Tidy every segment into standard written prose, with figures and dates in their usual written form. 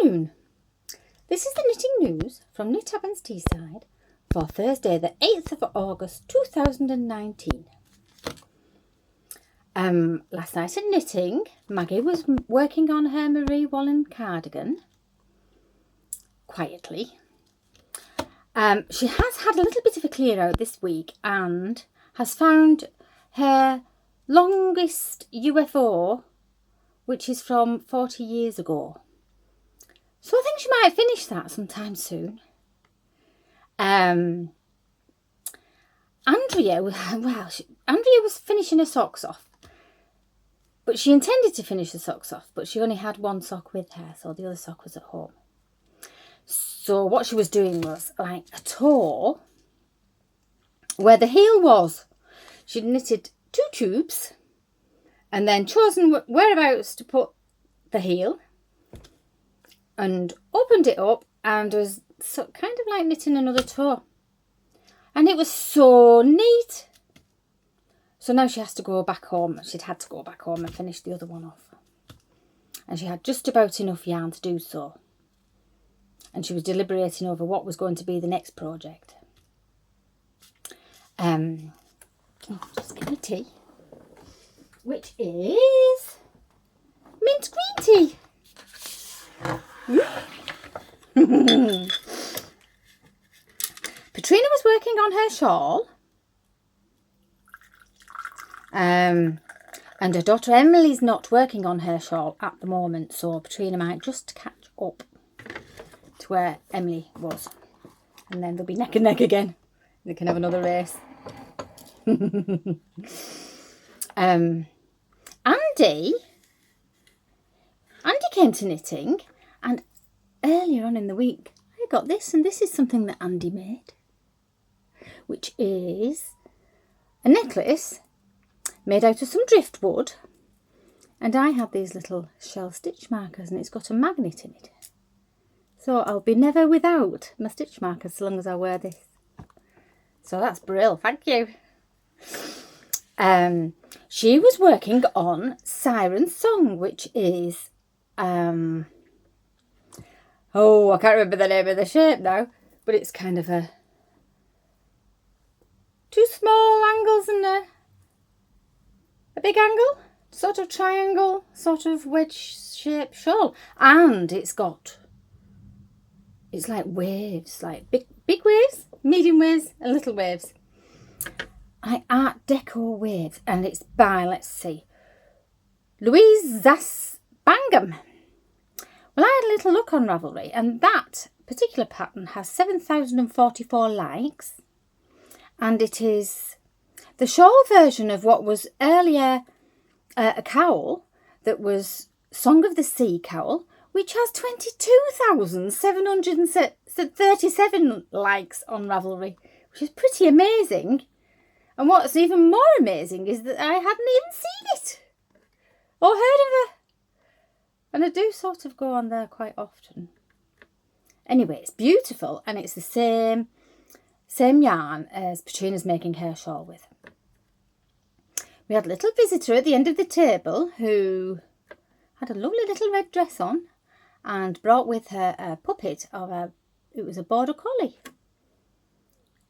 afternoon. This is the knitting news from Knit Abbott's Teesside for Thursday the 8th of August 2019. Last night at knitting, Maggie was working on her Marie Wallen cardigan quietly. She has had a little bit of a clear out this week and has found her longest u.f.o, which is from 40 years ago. So I think she might finish that sometime soon. Andrea was finishing her socks off. But she intended to finish the socks off, but she only had one sock with her, so the other sock was at home. So what she was doing was like a toe where the heel was. She'd knitted 2 tubes and then chosen whereabouts to put the heel and opened it up and was kind of like knitting another toe. And it was so neat. So now she has to go back home. She'd had to go back home and finish the other one off. And she had just about enough yarn to do so. And she was deliberating over what was going to be the next project. Just get my tea, which is mint green tea. Petrina was working on her shawl. And her daughter Emily's not working on her shawl at the moment, so Petrina might just catch up to where Emily was. And then they'll be neck and neck again. They can have another race. Andy came to knitting, and earlier on in the week I got this, and this is something that Andy made, which is a necklace made out of some driftwood, and I had these little shell stitch markers, and it's got a magnet in it, so I'll be never without my stitch markers so long as I wear this. So that's brilliant, thank you. She was working on Siren's Song, which is I can't remember the name of the shape now, but it's kind of a 2 small angles and a big angle, sort of triangle, sort of wedge shaped shawl, and it's like waves, like big waves, medium waves and little waves, like Art Deco waves, and it's by, let's see, Louise Bangham. Well, I had a little look on Ravelry, and that particular pattern has 7,044 likes, and it is the shawl version of what was earlier a cowl that was Song of the Sea cowl, which has 22,737 likes on Ravelry, which is pretty amazing. And what's even more amazing is that I hadn't even seen it or heard of her. And I do sort of go on there quite often. Anyway, it's beautiful, and it's the same yarn as Petrina's making her shawl with. We had a little visitor at the end of the table who had a lovely little red dress on and brought with her a puppet it was a border collie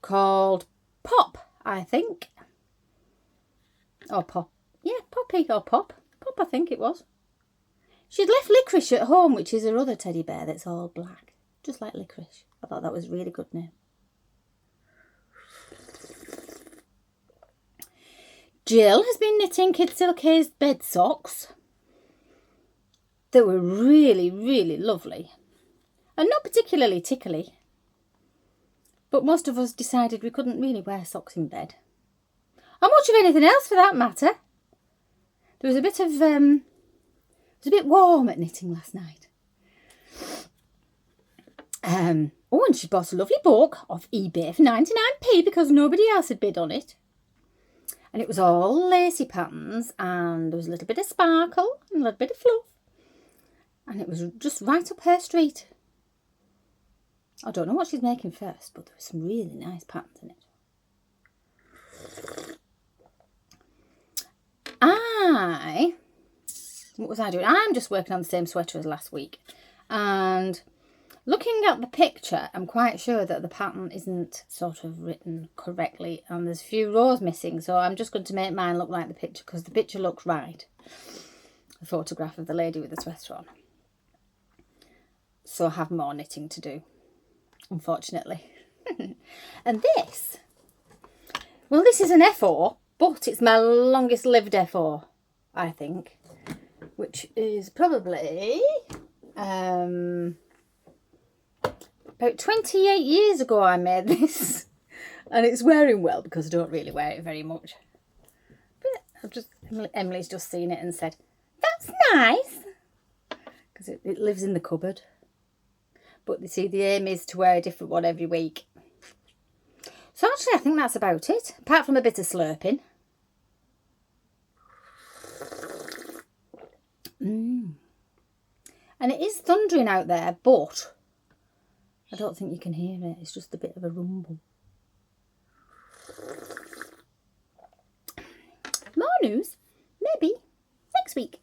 called Pop, I think. Or Pop. Yeah, Poppy or Pop. Pop, I think it was. She'd left Licorice at home, which is her other teddy bear that's all black, just like Licorice. I thought that was a really good name. Jill has been knitting Kid Silk's bed socks that were really, really lovely and not particularly tickly. But most of us decided we couldn't really wear socks in bed. Or much of anything else for that matter. There was a bit of, it was a bit warm at knitting last night. And she bought a lovely book off eBay for 99p because nobody else had bid on it. And it was all lacy patterns, and there was a little bit of sparkle and a little bit of fluff. And it was just right up her street. I don't know what she's making first, but there were some really nice patterns in it. What was I doing? I'm just working on the same sweater as last week. And looking at the picture, I'm quite sure that the pattern isn't sort of written correctly and there's a few rows missing. So I'm just going to make mine look like the picture because the picture looks right. The photograph of the lady with the sweater on. So I have more knitting to do, unfortunately. And this, well, this is an f.o, but it's my longest lived f.o, I think, which is probably about 28 years ago I made this. And it's wearing well because I don't really wear it very much. But Emily's just seen it and said, that's nice. Because it lives in the cupboard. But you see, the aim is to wear a different one every week. So actually, I think that's about it. Apart from a bit of slurping. And it is thundering out there, but I don't think you can hear it. It's just a bit of a rumble. More news, maybe next week.